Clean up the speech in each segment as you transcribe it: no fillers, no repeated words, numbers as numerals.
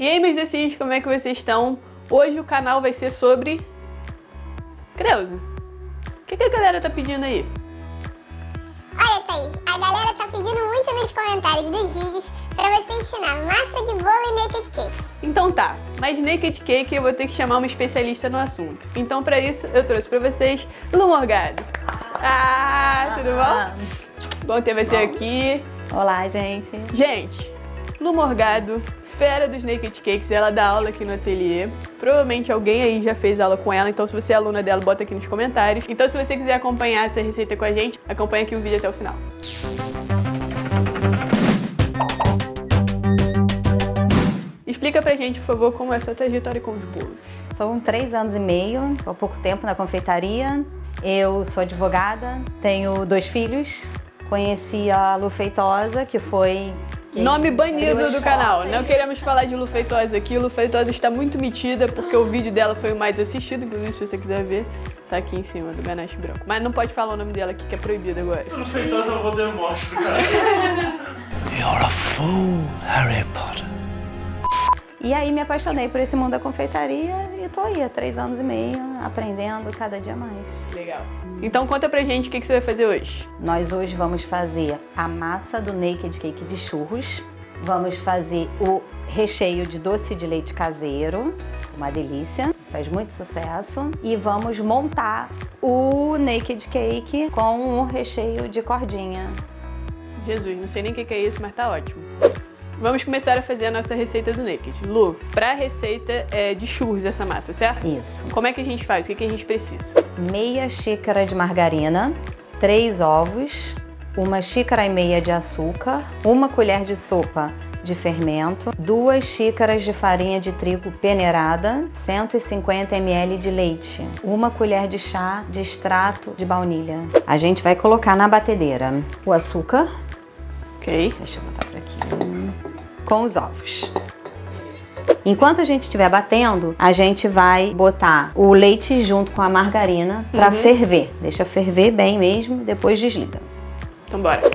E aí, meus docinhos, como é que vocês estão? Hoje o canal vai ser sobre... Creuza, o que a galera tá pedindo aí? Olha, Thaís, a galera tá pedindo muito nos comentários dos vídeos pra você ensinar massa de bolo e naked cake. Então tá, mas naked cake eu vou ter que chamar uma especialista no assunto. Então pra isso eu trouxe pra vocês Lu Morgado. Tudo bom? Bom ter você aqui. Olá, gente. Gente, Lu Morgado, fera dos naked cakes, ela dá aula aqui no ateliê. Provavelmente alguém aí já fez aula com ela, então se você é aluna dela, bota aqui nos comentários. Então se você quiser acompanhar essa receita com a gente, acompanha aqui o vídeo até o final. Explica pra gente, por favor, como é a sua trajetória com os bolos. São 3 anos e meio, há pouco tempo na confeitaria. Eu sou advogada, tenho 2 filhos. Conheci a Lu Feitosa, que foi... Nome banido do canal. Não queremos falar de Lu Feitosa aqui. Lu Feitosa está muito metida porque o vídeo dela foi o mais assistido. Inclusive, se você quiser ver, tá aqui em cima do ganache branco. Mas não pode falar o nome dela aqui, que é proibido agora. Lu Feitosa é o Voldemort, cara. You're a fool, Harry Potter. E aí me apaixonei por esse mundo da confeitaria e tô aí há 3 anos e meio, aprendendo cada dia mais. Legal. Então conta pra gente o que você vai fazer hoje. Nós hoje vamos fazer a massa do naked cake de churros. Vamos fazer o recheio de doce de leite caseiro, uma delícia, faz muito sucesso. E vamos montar o naked cake com o recheio de cordinha. Jesus, não sei nem o que é isso, mas tá ótimo. Vamos começar a fazer a nossa receita do naked. Lu, pra receita é de churros essa massa, certo? Isso. Como é que a gente faz? O que a gente precisa? Meia xícara de margarina, 3 ovos, 1,5 xícaras de açúcar, 1 colher de sopa de fermento, 2 xícaras de farinha de trigo peneirada, 150 ml de leite, 1 colher de chá de extrato de baunilha. A gente vai colocar na batedeira o açúcar. Ok. Deixa eu botar por aqui. Com os ovos. Enquanto a gente estiver batendo, a gente vai botar o leite junto com a margarina para ferver. Deixa ferver bem mesmo, depois desliga. Então bora.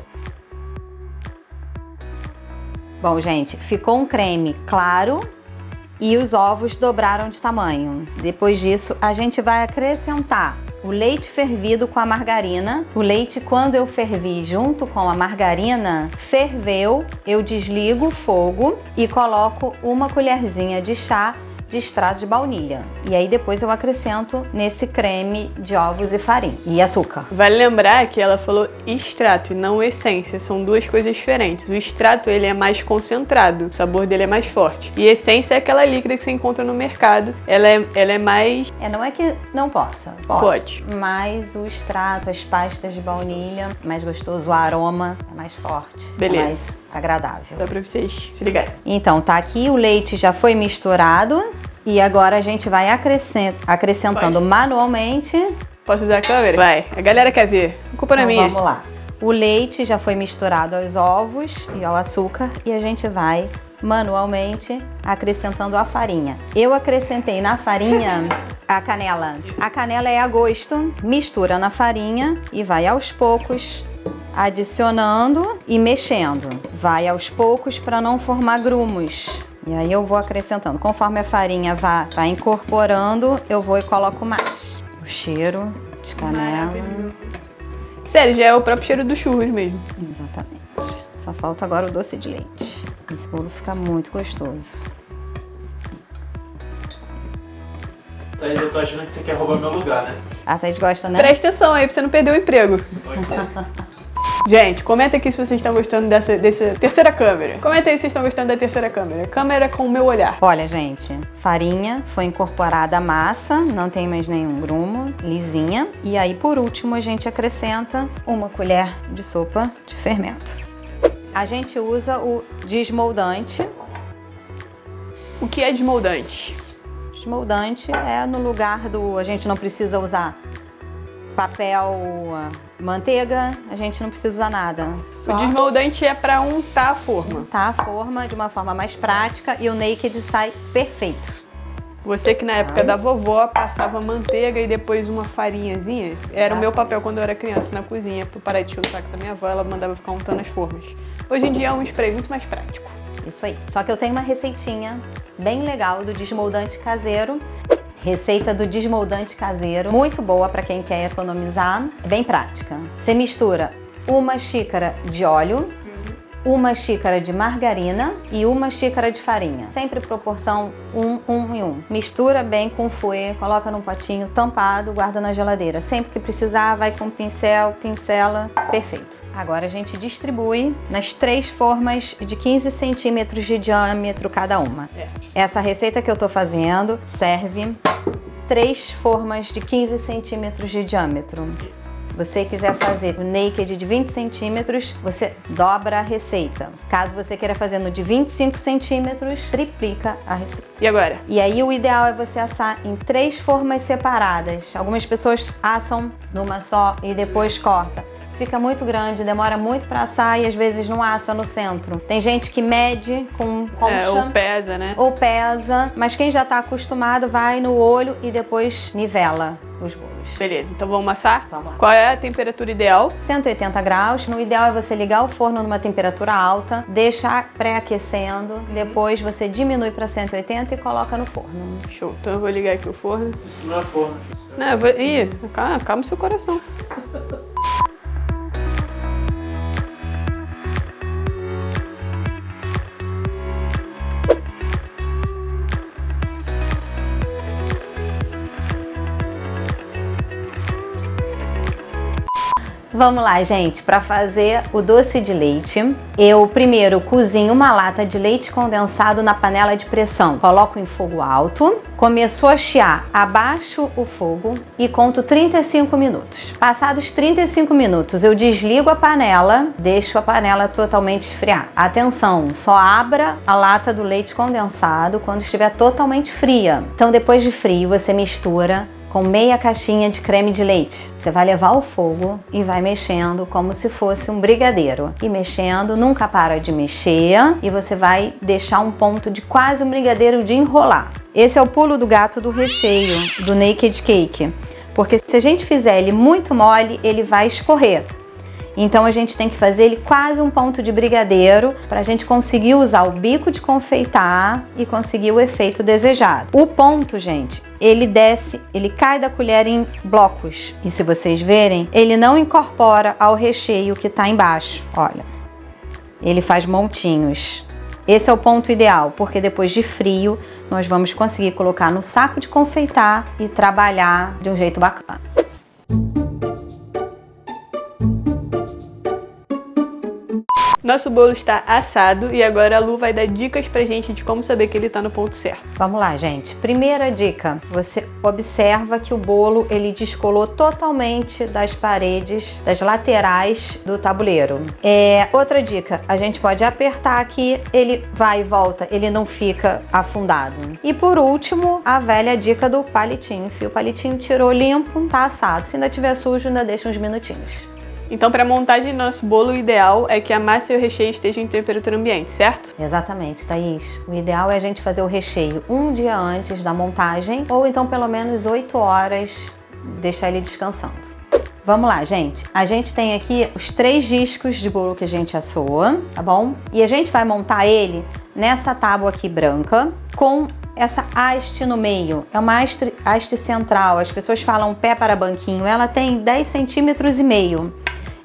Bom, gente, ficou um creme claro e os ovos dobraram de tamanho. Depois disso, a gente vai acrescentar o leite fervido com a margarina. O leite, quando eu fervi junto com a margarina, ferveu, eu desligo o fogo e coloco 1 colherzinha de chá de extrato de baunilha. E aí depois eu acrescento nesse creme de ovos e farinha e açúcar. Vale lembrar que ela falou extrato e não essência, são duas coisas diferentes. O extrato ele é mais concentrado, o sabor dele é mais forte. E essência é aquela líquida que você encontra no mercado, ela é mais... Não é que não possa, Pode. Mas o extrato, as pastas de baunilha, é mais gostoso, o aroma é mais forte, Beleza. É mais agradável. Dá pra vocês se ligarem. Então, tá aqui, o leite já foi misturado e agora a gente vai acrescentando manualmente. Posso usar a câmera? Vai, a galera quer ver. A culpa não é Então, minha. vamos lá. O leite já foi misturado aos ovos e ao açúcar e a gente vai manualmente acrescentando a farinha. Eu acrescentei na farinha a canela. A canela é a gosto. Mistura na farinha e vai aos poucos adicionando e mexendo. Vai aos poucos para não formar grumos. E aí eu vou acrescentando. Conforme a farinha vai incorporando, eu vou e coloco mais. O cheiro de canela. Sério, já é o próprio cheiro dos churros mesmo. Exatamente. Só falta agora o doce de leite. Esse bolo fica muito gostoso. Thaís, eu tô achando que você quer roubar meu lugar, né? A Thaís gosta, né? Presta atenção aí pra você não perder o emprego. Gente, comenta aqui se vocês estão gostando dessa terceira câmera. Comenta aí se vocês estão gostando da terceira câmera. Câmera com o meu olhar. Olha, gente, farinha foi incorporada à massa, não tem mais nenhum grumo, lisinha. E aí, por último, a gente acrescenta 1 colher de sopa de fermento. A gente usa o desmoldante. O que é desmoldante? Desmoldante é no lugar do... A gente não precisa usar papel, manteiga, a gente não precisa usar nada. O desmoldante é pra untar a forma. Untar a forma de uma forma mais prática e o naked sai perfeito. Você que na época da vovó passava manteiga e depois uma farinhazinha, era o meu papel quando eu era criança na cozinha, pra parar de encher o saco da minha avó, ela mandava ficar untando as formas. Hoje em dia é um spray muito mais prático. Isso aí. Só que eu tenho uma receitinha bem legal do desmoldante caseiro. Receita do desmoldante caseiro, muito boa para quem quer economizar, bem prática. Você mistura 1 xícara de óleo, 1 xícara de margarina e 1 xícara de farinha. Sempre proporção 1, 1 e 1. Mistura bem com fouet, coloca num potinho tampado, guarda na geladeira. Sempre que precisar, vai com pincel, pincela, perfeito. Agora a gente distribui nas 3 formas de 15 centímetros de diâmetro cada uma. Essa receita que eu tô fazendo serve 3 formas de 15 centímetros de diâmetro. Se você quiser fazer o naked de 20 centímetros, você dobra a receita. Caso você queira fazer no de 25 centímetros, triplica a receita. E agora? E aí o ideal é você assar em 3 formas separadas. Algumas pessoas assam numa só e depois corta. Fica muito grande, demora muito para assar e às vezes não assa no centro. Tem gente que mede com concha. Ou pesa, né? Ou pesa, mas quem já está acostumado vai no olho e depois nivela os bolos. Beleza, então vamos amassar? Vamos lá. Qual é a temperatura ideal? 180 graus. No ideal é você ligar o forno numa temperatura alta, deixar pré-aquecendo, depois você diminui para 180 e coloca no forno. Show, então eu vou ligar aqui o forno. Isso não é forno. Não, eu vou... Ih, calma seu coração. Vamos lá, gente, para fazer o doce de leite, eu primeiro cozinho uma lata de leite condensado na panela de pressão. Coloco em fogo alto, começou a chiar, abaixo o fogo e conto 35 minutos. Passados 35 minutos, eu desligo a panela, deixo a panela totalmente esfriar. Atenção, só abra a lata do leite condensado quando estiver totalmente fria. Então, depois de frio, você mistura com meia caixinha de creme de leite. Você vai levar ao fogo e vai mexendo como se fosse um brigadeiro. E mexendo, nunca para de mexer e você vai deixar um ponto de quase um brigadeiro de enrolar. Esse é o pulo do gato do recheio do Naked Cake, porque se a gente fizer ele muito mole, ele vai escorrer. Então a gente tem que fazer ele quase um ponto de brigadeiro para a gente conseguir usar o bico de confeitar e conseguir o efeito desejado. O ponto, gente, ele desce, ele cai da colher em blocos. E se vocês verem, ele não incorpora ao recheio que está embaixo. Olha, ele faz montinhos. Esse é o ponto ideal, porque depois de frio nós vamos conseguir colocar no saco de confeitar e trabalhar de um jeito bacana. Nosso bolo está assado e agora a Lu vai dar dicas pra gente de como saber que ele tá no ponto certo. Vamos lá, gente. Primeira dica, você observa que o bolo ele descolou totalmente das paredes, das laterais do tabuleiro. Outra dica, a gente pode apertar aqui, ele vai e volta, ele não fica afundado. E por último, a velha dica do palitinho. Enfia o palitinho, tirou limpo, tá assado. Se ainda tiver sujo, ainda deixa uns minutinhos. Então, para a montagem do nosso bolo, o ideal é que a massa e o recheio estejam em temperatura ambiente, certo? Exatamente, Thaís. O ideal é a gente fazer o recheio um dia antes da montagem, ou então pelo menos 8 horas, deixar ele descansando. Vamos lá, gente. A gente tem aqui os 3 discos de bolo que a gente assou, tá bom? E a gente vai montar ele nessa tábua aqui branca, com essa haste no meio. É uma haste central. As pessoas falam pé para banquinho. Ela tem 10,5 centímetros.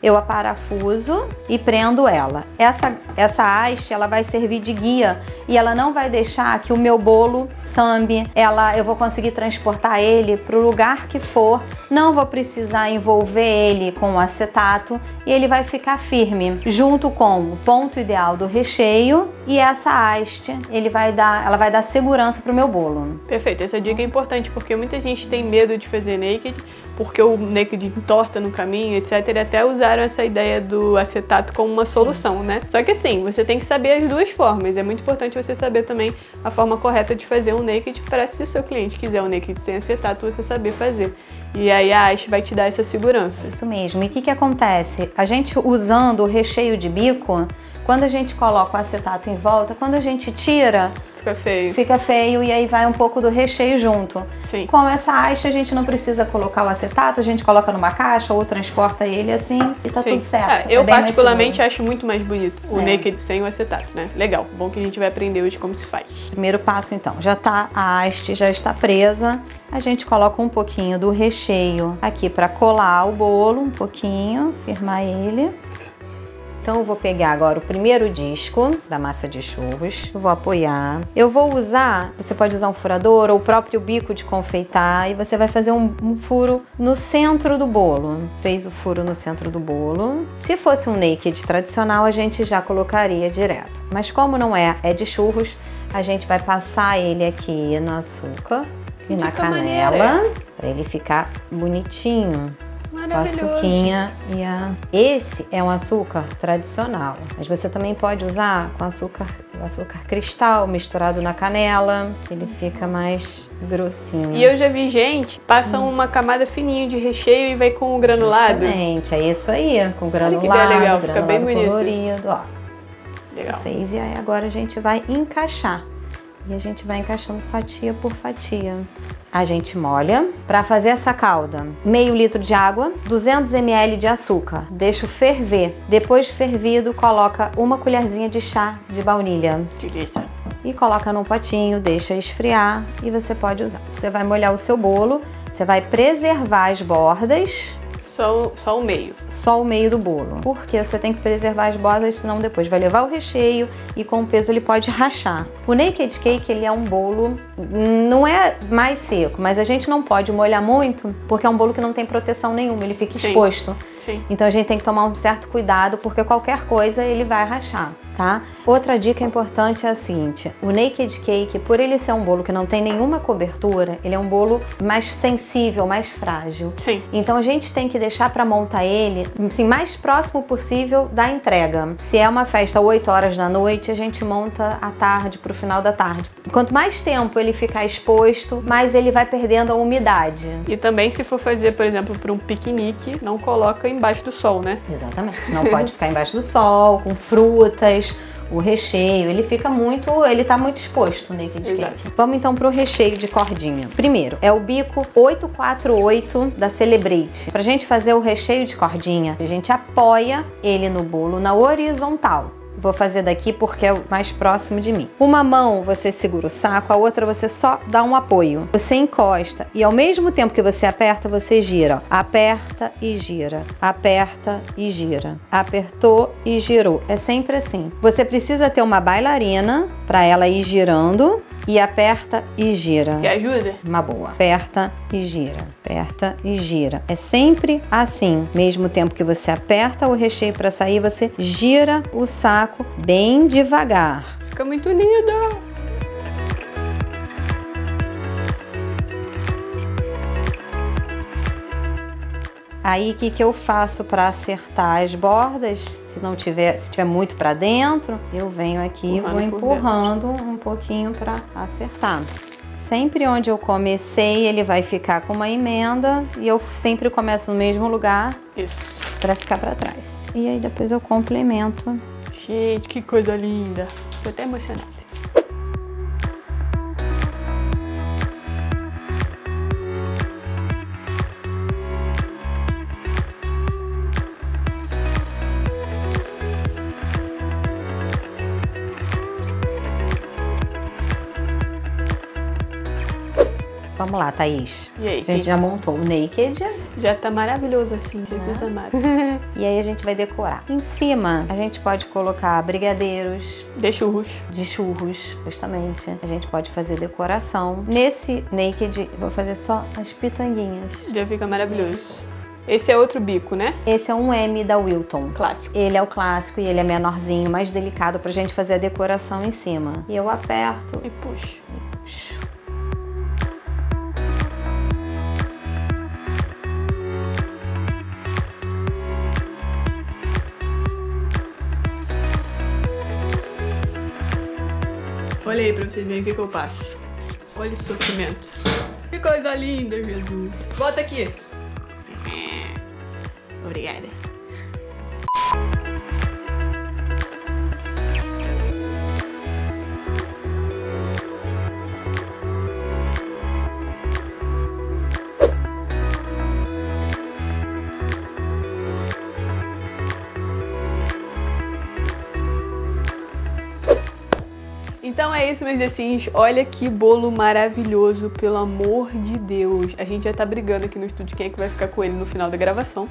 Eu a parafuso e prendo ela. Essa haste, ela vai servir de guia e ela não vai deixar que o meu bolo sambe. Eu vou conseguir transportar ele para o lugar que for. Não vou precisar envolver ele com acetato e ele vai ficar firme, junto com o ponto ideal do recheio e essa haste. Ela vai dar segurança para o meu bolo. Perfeito, essa dica é importante porque muita gente tem medo de fazer naked, porque o naked entorta no caminho, etc. E até usaram essa ideia do acetato como uma solução, né? Só que assim, você tem que saber as duas formas. É muito importante você saber também a forma correta de fazer um naked para, se o seu cliente quiser um naked sem acetato, você saber fazer. E aí a haste vai te dar essa segurança. Isso mesmo. E o que acontece? A gente usando o recheio de bico, Quando a gente coloca o acetato em volta, quando a gente tira, Fica feio. e aí vai um pouco do recheio junto. Sim. Com essa haste a gente não precisa colocar o acetato, a gente coloca numa caixa ou transporta ele assim e tá Sim. tudo certo. Eu É bem mais particularmente seguro. acho muito mais bonito o naked sem o acetato, né? Legal, bom que a gente vai aprender hoje como se faz. Primeiro passo então, já tá a haste, já está presa. A gente coloca um pouquinho do recheio aqui para colar o bolo, um pouquinho, firmar ele. Então eu vou pegar agora o primeiro disco da massa de churros, eu vou apoiar. Eu vou usar, você pode usar um furador ou o próprio bico de confeitar e você vai fazer um furo no centro do bolo. Fez o furo no centro do bolo. Se fosse um naked tradicional, a gente já colocaria direto. Mas como não é de churros, a gente vai passar ele aqui no açúcar e na canela para ele ficar bonitinho. Com a Maravilhoso. açuquinha Esse é um açúcar tradicional, mas você também pode usar com açúcar cristal misturado na canela, ele fica mais grossinho. E eu já vi gente passa uma camada fininha de recheio e vai com o granulado. Justamente, é isso aí, com Olha que granulado, ideia legal, fica bem granulado bonito. colorido, ó. Legal. Fez, e aí agora a gente vai encaixar. E a gente vai encaixando fatia por fatia. A gente molha. Para fazer essa calda, meio litro de água, 200 ml de açúcar. Deixa ferver. Depois de fervido, coloca uma colherzinha de chá de baunilha. Delícia. E coloca num potinho, deixa esfriar e você pode usar. Você vai molhar o seu bolo, você vai preservar as bordas. Só o meio. Só o meio do bolo. Porque você tem que preservar as bordas, senão depois vai levar o recheio e com o peso ele pode rachar. O naked cake, ele é um bolo, não é mais seco, mas a gente não pode molhar muito, porque é um bolo que não tem proteção nenhuma, ele fica exposto. Sim. Então a gente tem que tomar um certo cuidado, porque qualquer coisa ele vai rachar, tá? Outra dica importante é a seguinte: o naked cake, por ele ser um bolo que não tem nenhuma cobertura, ele é um bolo mais sensível, mais frágil. Sim. Então a gente tem que deixar para montar ele assim, mais próximo possível da entrega. Se é uma festa 8 horas da noite, a gente monta à tarde, pro final da tarde. Quanto mais tempo ele ficar exposto, mais ele vai perdendo a umidade. E também se for fazer, por exemplo, para um piquenique, não coloca embaixo do sol, né? Exatamente. Não pode ficar embaixo do sol, com frutas, o recheio, ele tá muito exposto, né? Exato. Vamos então pro recheio de cordinha. Primeiro, é o bico 848 da Celebrate. Pra gente fazer o recheio de cordinha, a gente apoia ele no bolo na horizontal. Vou fazer daqui porque é o mais próximo de mim. Uma mão você segura o saco, a outra você só dá um apoio. Você encosta e ao mesmo tempo que você aperta, você gira. Aperta e gira. Aperta e gira. Apertou e girou. É sempre assim. Você precisa ter uma bailarina para ela ir girando e aperta e gira. E ajuda? Uma boa. Aperta e gira. Aperta e gira. É sempre assim. Mesmo tempo que você aperta o recheio para sair, você gira o saco bem devagar. Fica muito linda. Aí o que eu faço para acertar as bordas? Se tiver muito para dentro, eu venho aqui e vou empurrando um pouquinho para acertar. Sempre onde eu comecei, ele vai ficar com uma emenda e eu sempre começo no mesmo lugar. Isso. Para ficar para trás. E aí depois eu complemento. Gente, que coisa linda. Tô até emocionada. Vamos lá, Thaís. E aí, a gente já montou o naked. Já tá maravilhoso assim, Jesus amado. E aí a gente vai decorar. Em cima, a gente pode colocar brigadeiros. De churros. De churros, justamente. A gente pode fazer decoração. Nesse naked, eu vou fazer só as pitanguinhas. Já fica maravilhoso. Esse é outro bico, né? Esse é um M da Wilton. Clássico. Ele é o clássico e ele é menorzinho, mais delicado pra gente fazer a decoração em cima. E eu aperto E puxa. e puxo. Olha aí pra vocês verem o que eu passo. Olha esse sofrimento. Que coisa linda, Jesus. Bota aqui. Obrigada. é isso, meus docinhos. Olha que bolo maravilhoso, pelo amor de Deus. A gente já tá brigando aqui no estúdio quem é que vai ficar com ele no final da gravação.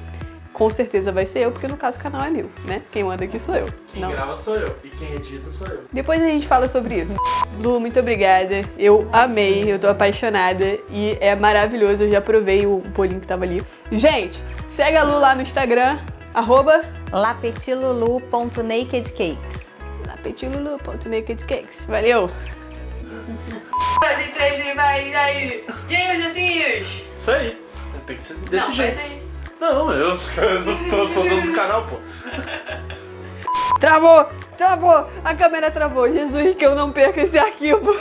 Com certeza vai ser eu, porque no caso o canal é meu, né? Quem manda aqui sou eu. Quem grava sou eu e quem edita sou eu. Depois a gente fala sobre isso. Lu, muito obrigada. Eu amei, eu tô apaixonada e é maravilhoso. Eu já provei o bolinho que tava ali. Gente, segue a Lu lá no Instagram, lapetilulu.nakedcakes. lapetilulu.nakedcakes. Valeu! 2 e 3 e vai aí! E aí, meus docinhos? Isso aí. Tem que ser desse Não, jeito. vai ser. Não, eu não sou dono do canal, pô. Travou! A câmera travou. Jesus, que eu não perca esse arquivo.